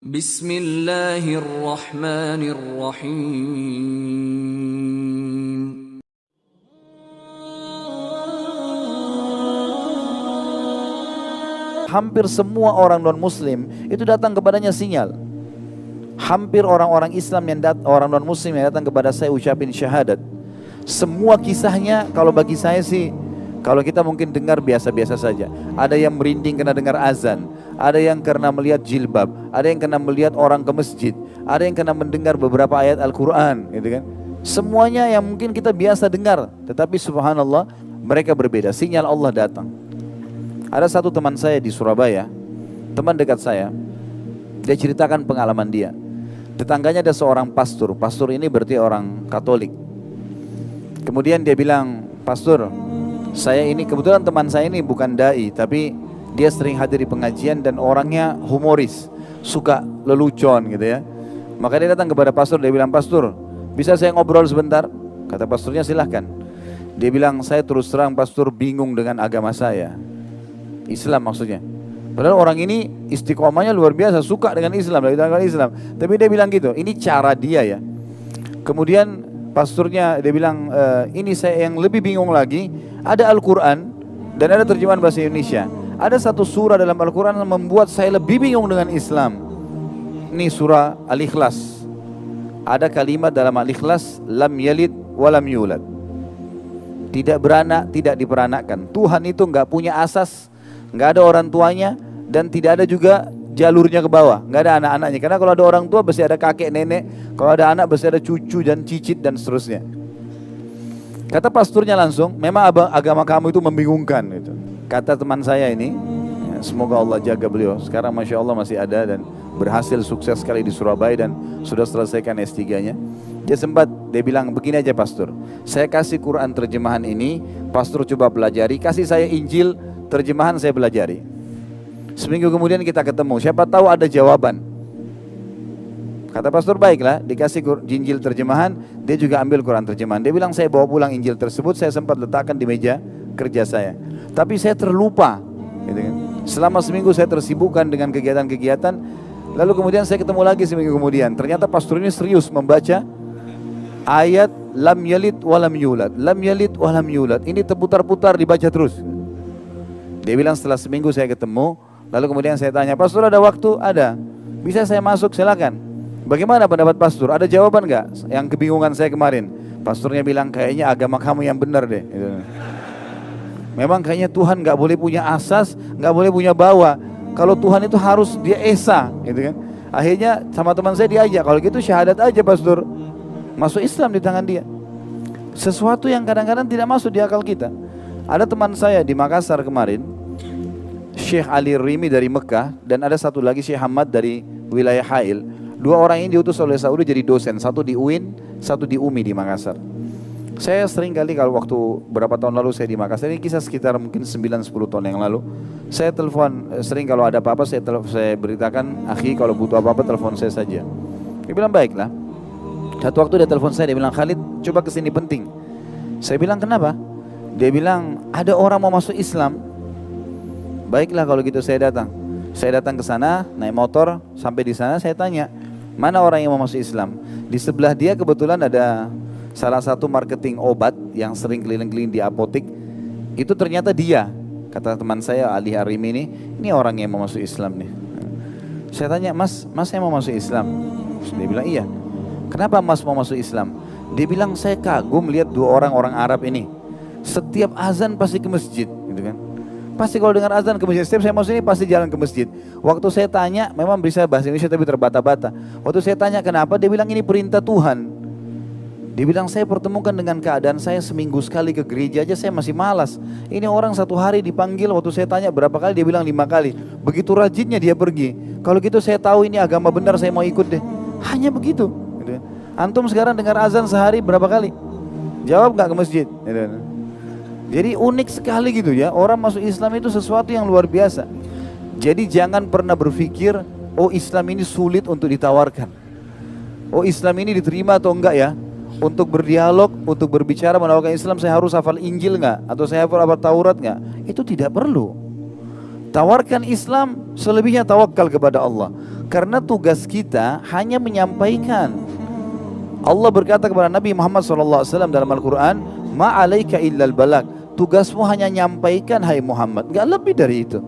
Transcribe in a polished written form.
Bismillahirrahmanirrahim. Hampir semua orang non-muslim itu datang kepadanya sinyal. Hampir orang-orang Islam orang non-muslim yang datang kepada saya ucapin syahadat. Semua kisahnya kalau bagi saya sih, kalau kita mungkin dengar biasa-biasa saja. Ada yang merinding karena dengar azan, ada yang karena melihat jilbab, ada yang karena melihat orang ke masjid, ada yang karena mendengar beberapa ayat Al-Quran, gitu kan. Semuanya yang mungkin kita biasa dengar, tetapi subhanallah mereka berbeda. Sinyal Allah datang. Ada satu teman saya di Surabaya, teman dekat saya, dia ceritakan pengalaman dia. Tetangganya ada seorang pastor. Pastor ini berarti orang Katolik. Kemudian dia bilang, "Pastor, saya ini kebetulan teman saya ini bukan dai, tapi dia sering hadir di pengajian dan orangnya humoris, suka lelucon gitu ya. Maka dia datang kepada pastor, dia bilang, "Pastor, bisa saya ngobrol sebentar?" Kata pastornya, "Silahkan." Dia bilang, "Saya terus terang pastor bingung dengan agama saya." Islam maksudnya. Padahal orang ini istiqomahnya luar biasa, suka dengan Islam, dengan Islam. Tapi dia bilang gitu, ini cara dia ya. Kemudian pastornya dia bilang, ini saya yang lebih bingung lagi, ada Al-Quran dan ada terjemahan bahasa Indonesia. Ada satu surah dalam Al-Quran yang membuat saya lebih bingung dengan Islam. Ini surah Al-Ikhlas. Ada kalimat dalam Al-Ikhlas, lam yalid walam yulad. Tidak beranak, tidak diperanakkan. Tuhan itu enggak punya asas, enggak ada orang tuanya, dan tidak ada juga jalurnya ke bawah, nggak ada anak-anaknya. Karena kalau ada orang tua pasti ada kakek nenek, kalau ada anak pasti ada cucu dan cicit dan seterusnya. Kata pasturnya langsung, memang agama kamu itu membingungkan gitu. Kata teman saya ini, ya, semoga Allah jaga beliau. Sekarang masya Allah masih ada dan berhasil sukses sekali di Surabaya dan sudah selesaikan S3-nya. Dia sempat, dia bilang begini aja pastor, saya kasih Quran terjemahan ini, pastor coba pelajari, kasih saya Injil terjemahan saya pelajari. Seminggu kemudian kita ketemu, siapa tahu ada jawaban. Kata pastor, baiklah, dikasih Injil terjemahan, dia juga ambil Quran terjemahan. Dia bilang, saya bawa pulang Injil tersebut, saya sempat letakkan di meja kerja saya. Tapi saya terlupa, gitu kan. Selama seminggu saya tersibukkan dengan kegiatan-kegiatan. Lalu kemudian saya ketemu lagi seminggu kemudian. Ternyata pastor ini serius membaca ayat lam yalid walam yulad, lam yalid walam yulad. Ini terputar-putar dibaca terus. Dia bilang setelah seminggu saya ketemu, lalu kemudian saya tanya, pastor ada waktu? Ada. Bisa saya masuk? Silakan. Bagaimana pendapat pastor? Ada jawaban nggak yang kebingungan saya kemarin? Pastornya bilang, kayaknya agama kamu yang benar deh. Memang kayaknya Tuhan nggak boleh punya asas, nggak boleh punya bawah. Kalau Tuhan itu harus dia esa, gitu kan? Akhirnya sama teman saya diajak, kalau gitu syahadat aja pastor, masuk Islam di tangan dia. Sesuatu yang kadang-kadang tidak masuk di akal kita. Ada teman saya di Makassar kemarin, Syekh Ali Rimi dari Mekah, dan ada satu lagi Syekh Hamad dari wilayah Hail. Dua orang ini diutus oleh Saudi jadi dosen, satu di UIN, satu di UMI di Makassar. Saya sering kali kalau waktu berapa tahun lalu saya di Makassar, ini kisah sekitar mungkin 9-10 tahun yang lalu, saya telepon, sering kalau ada apa-apa saya beritakan, akhi kalau butuh apa-apa telepon saya saja. Dia bilang baiklah. Satu waktu dia telepon saya, dia bilang, Khalid coba kesini penting. Saya bilang kenapa? Dia bilang ada orang mau masuk Islam. Baiklah kalau gitu saya datang. Saya datang ke sana naik motor, sampai di sana saya tanya, mana orang yang mau masuk Islam? Di sebelah dia kebetulan ada salah satu marketing obat yang sering keliling-keliling di apotik. Itu ternyata dia. Kata teman saya Ali Harim ini orang yang mau masuk Islam nih. Saya tanya, Mas saya mau masuk Islam. Dia bilang iya. Kenapa Mas mau masuk Islam? Dia bilang saya kagum lihat dua orang Arab ini. Setiap azan pasti ke masjid, gitu kan? Pasti kalau dengar azan ke masjid. Setiap saya masuk ini pasti jalan ke masjid. Waktu saya tanya, memang bisa bahasa Indonesia tapi terbata-bata. Waktu saya tanya kenapa, dia bilang ini perintah Tuhan. Dia bilang saya pertemukan dengan keadaan saya seminggu sekali ke gereja aja saya masih malas. Ini orang satu hari dipanggil, waktu saya tanya berapa kali, dia bilang 5 kali. Begitu rajinnya dia pergi. Kalau gitu saya tahu ini agama benar, saya mau ikut deh. Hanya begitu. Antum sekarang dengar azan sehari berapa kali? Jawab gak ke masjid? Jadi unik sekali gitu ya. Orang masuk Islam itu sesuatu yang luar biasa. Jadi jangan pernah berpikir, oh Islam ini sulit untuk ditawarkan. Oh Islam ini diterima atau enggak ya? Untuk berdialog, untuk berbicara menawarkan Islam saya harus hafal Injil enggak? Atau saya hafal Taurat enggak? Itu tidak perlu. Tawarkan Islam, selebihnya tawakal kepada Allah. Karena tugas kita hanya menyampaikan. Allah berkata kepada Nabi Muhammad SAW dalam Al-Quran, "Ma alaika illal balag." Tugasmu hanya nyampaikan, hai Muhammad, gak lebih dari itu.